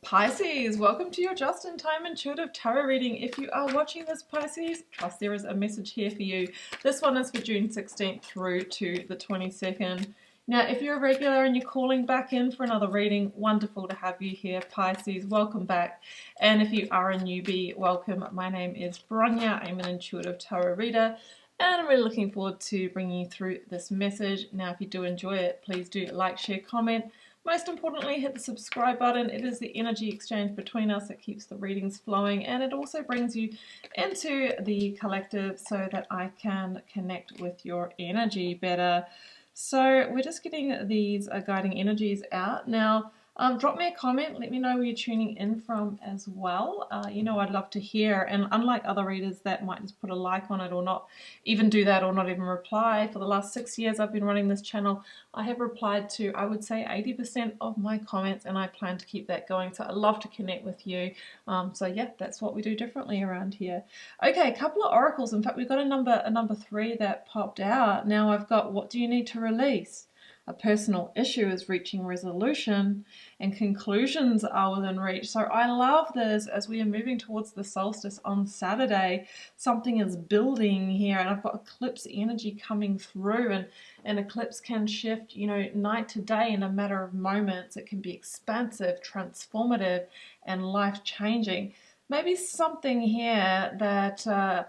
Pisces, welcome to your just-in-time intuitive tarot reading. If you are watching this, Pisces, trust there is a message here for you. This one is for June 16th through to the 22nd. Now, if you're a regular and you're calling back in for another reading, wonderful to have you here, Pisces. Welcome back. And if you are a newbie, welcome. My name is Bronya. I'm an intuitive tarot reader, and I'm really looking forward to bringing you through this message. Now, if you do enjoy it, please do like, share, comment. Most importantly, hit the subscribe button. It is the energy exchange between us that keeps the readings flowing, and it also brings you into the collective so that I can connect with your energy better. So we're just getting these guiding energies out. Now, drop me a comment. Let me know where you're tuning in from as well. You know, I'd love to hear. And unlike other readers that might just put a like on it or not even do that or not even reply, for the last 6 years I've been running this channel, I have replied to, I would say, 80% of my comments, and I plan to keep that going. So I'd love to connect with you. So yeah, that's what we do differently around here. Okay, a couple of oracles. In fact, we've got a number 3 that popped out. Now I've got, what do you need to release? A personal issue is reaching resolution, and conclusions are within reach. So I love this as we are moving towards the solstice on Saturday. Something is building here, and I've got eclipse energy coming through, and an eclipse can shift, you know, night to day in a matter of moments. It can be expansive, transformative, and life-changing. Maybe something here that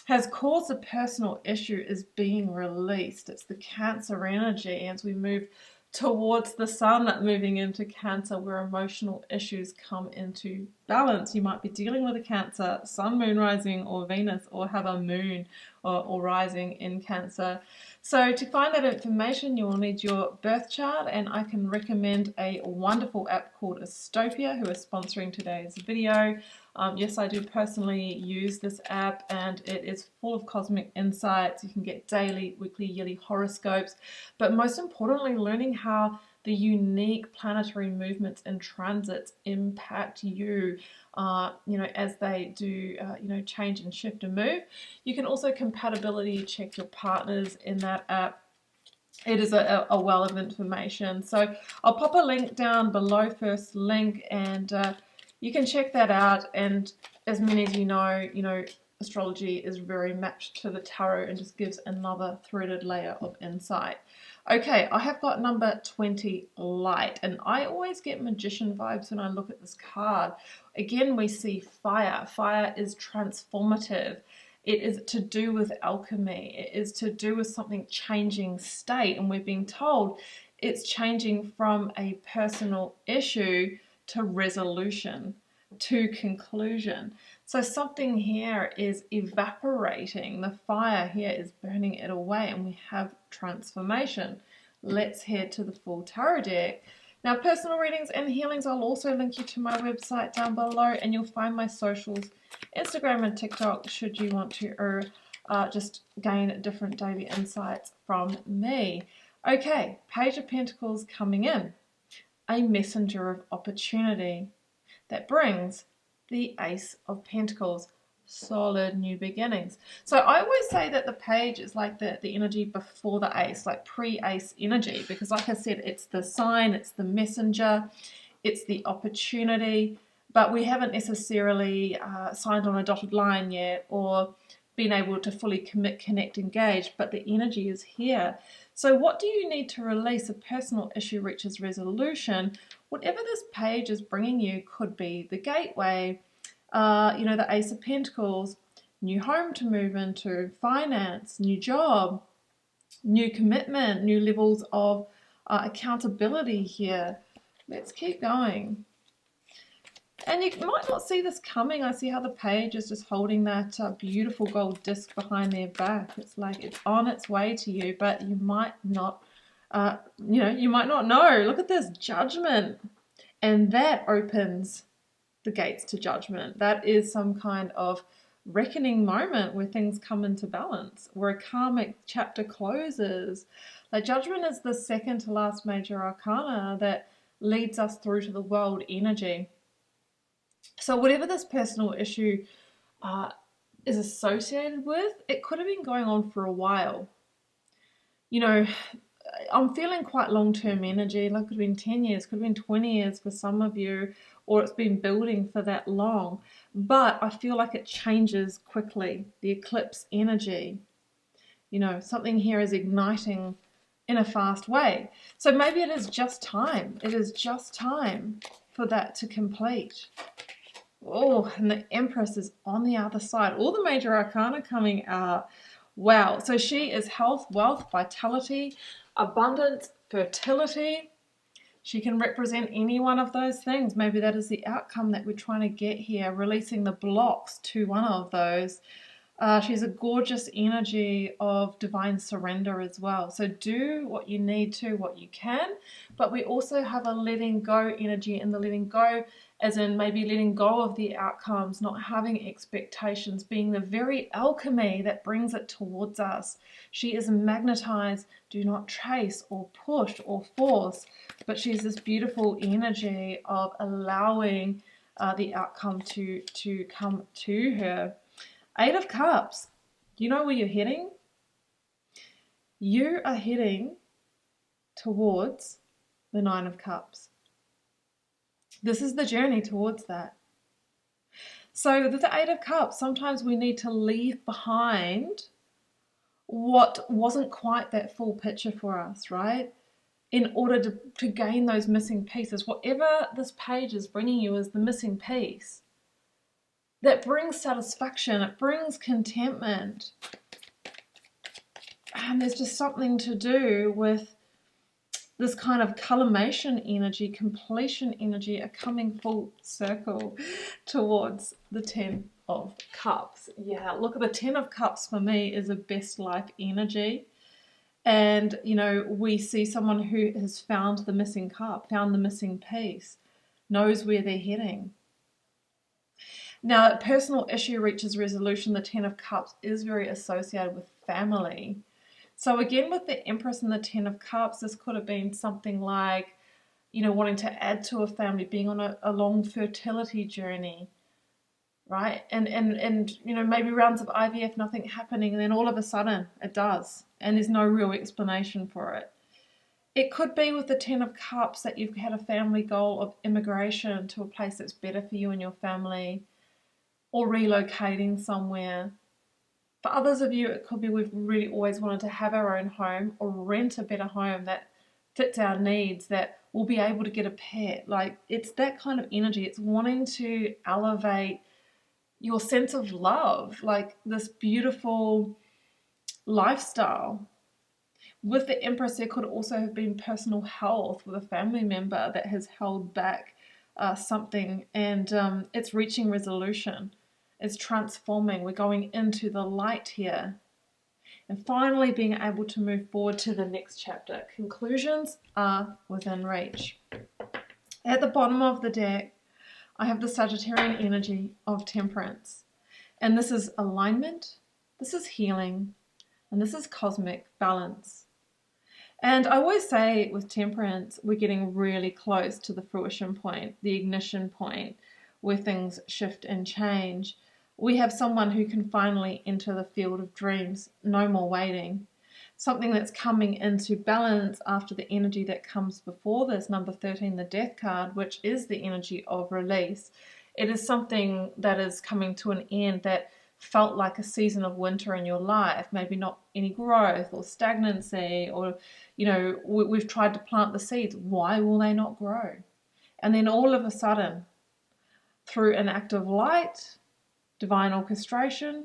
has caused a personal issue is being released. It's the Cancer energy as we move towards the sun moving into Cancer, where emotional issues come into balance. You might be dealing with a Cancer, sun, moon, rising, or Venus, or have a moon or rising in Cancer. So to find that information, you will need your birth chart, and I can recommend a wonderful app called ASTOPIA, who is sponsoring today's video. Yes, I do personally use this app, and it is full of cosmic insights. You can get daily, weekly, yearly horoscopes, but most importantly, learning how the unique planetary movements and transits impact you, you know, as they do, you know, change and shift and move. You can also compatibility check your partners in that app. It is a well of information. So I'll pop a link down below, first link, and you can check that out. And as many as you know, astrology is very matched to the tarot and just gives another threaded layer of insight. Okay, I have got number 20, light, and I always get magician vibes when I look at this card. Again, we see fire. Fire is transformative. It is to do with alchemy. It is to do with something changing state, and we're being told it's changing from a personal issue to resolution, to conclusion. So something here is evaporating. The fire here is burning it away, and we have transformation. Let's head to the full tarot deck. Now, personal readings and healings, I'll also link you to my website down below, and you'll find my socials, Instagram and TikTok, should you want to just gain different daily insights from me. Okay, Page of Pentacles coming in. A messenger of opportunity that brings the Ace of Pentacles, solid new beginnings. So I always say that the page is like the energy before the ace, like pre-ace energy, because like I said, it's the sign, it's the messenger, it's the opportunity, but we haven't necessarily signed on a dotted line yet or been able to fully commit, connect, engage, but the energy is here. So what do you need to release? A personal issue reaches resolution. Whatever this page is bringing you could be the gateway, you know, the Ace of Pentacles, new home to move into, finance, new job, new commitment, new levels of accountability here. Let's keep going. And you might not see this coming. I see how the page is just holding that beautiful gold disc behind their back. It's like it's on its way to you, but you might not, you might not know. Look at this, Judgment. And that opens the gates to judgment. That is some kind of reckoning moment where things come into balance, where a karmic chapter closes. Like, Judgment is the second to last major arcana that leads us through to the world energy. So whatever this personal issue is associated with, it could have been going on for a while. You know, I'm feeling quite long-term energy. Like, it could have been 10 years, could have been 20 years for some of you, or it's been building for that long. But I feel like it changes quickly. The eclipse energy, you know, something here is igniting in a fast way. So maybe it is just time. It is just time for that to complete. Oh, and the Empress is on the other side. All the major arcana coming out. Wow. So she is health, wealth, vitality, abundance, fertility. She can represent any one of those things. Maybe that is the outcome that we're trying to get here, releasing the blocks to one of those. She's a gorgeous energy of divine surrender as well. So do what you need to, what you can. But we also have a letting go energy, and the letting go as in maybe letting go of the outcomes, not having expectations, being the very alchemy that brings it towards us. She is magnetized, do not trace or push or force, but she's this beautiful energy of allowing the outcome to come to her. 8 of Cups. You know where you're heading? You are heading towards the 9 of Cups. This is the journey towards that. So with the 8 of Cups, sometimes we need to leave behind what wasn't quite that full picture for us, right? In order to gain those missing pieces. Whatever this page is bringing you is the missing piece. That brings satisfaction, it brings contentment. And there's just something to do with this kind of culmination energy, completion energy, a coming full circle towards the 10 of Cups. Yeah, look at the 10 of Cups for me is a best life energy. And, you know, we see someone who has found the missing cup, found the missing piece, knows where they're heading. Now, a personal issue reaches resolution. The 10 of Cups is very associated with family. So again, with the Empress and the 10 of Cups, this could have been something like, you know, wanting to add to a family, being on a long fertility journey, right? And you know, maybe rounds of IVF, nothing happening, and then all of a sudden it does, and there's no real explanation for it. It could be with the 10 of Cups that you've had a family goal of immigration to a place that's better for you and your family, or relocating somewhere. For others of you, it could be we've really always wanted to have our own home or rent a better home that fits our needs, that we'll be able to get a pet. Like, it's that kind of energy. It's wanting to elevate your sense of love, like this beautiful lifestyle. With the Empress, there could also have been personal health with a family member that has held back something, and it's reaching resolution. It's transforming. We're going into the light here. And finally being able to move forward to the next chapter. Conclusions are within reach. At the bottom of the deck, I have the Sagittarian energy of Temperance. And this is alignment, this is healing, and this is cosmic balance. And I always say with Temperance, we're getting really close to the fruition point, the ignition point, where things shift and change. We have someone who can finally enter the field of dreams, no more waiting. Something that's coming into balance after the energy that comes before this, number 13, the Death card, which is the energy of release. It is something that is coming to an end that felt like a season of winter in your life, maybe not any growth or stagnancy, or, you know, we've tried to plant the seeds. Why will they not grow? And then all of a sudden, through an act of light, divine orchestration,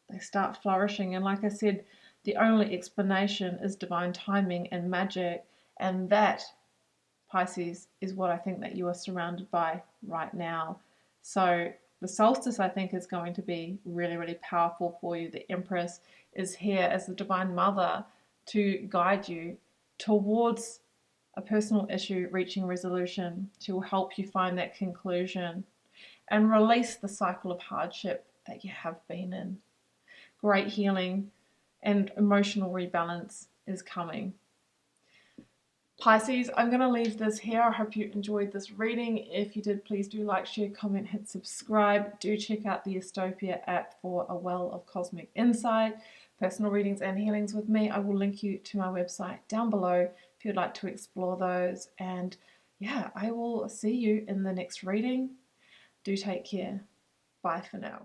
they start flourishing. And like I said, the only explanation is divine timing and magic. And that, Pisces, is what I think that you are surrounded by right now. So the solstice, I think, is going to be really, really powerful for you. The Empress is here as the divine mother to guide you towards a personal issue reaching resolution. She will help you find that conclusion and release the cycle of hardship that you have been in. Great healing and emotional rebalance is coming. Pisces, I'm going to leave this here. I hope you enjoyed this reading. If you did, please do like, share, comment, hit subscribe. Do check out the ASTOPIA app for a well of cosmic insight. personal readings and healings with me, I will link you to my website down below if you'd like to explore those. And yeah, I will see you in the next reading. Do take care. Bye for now.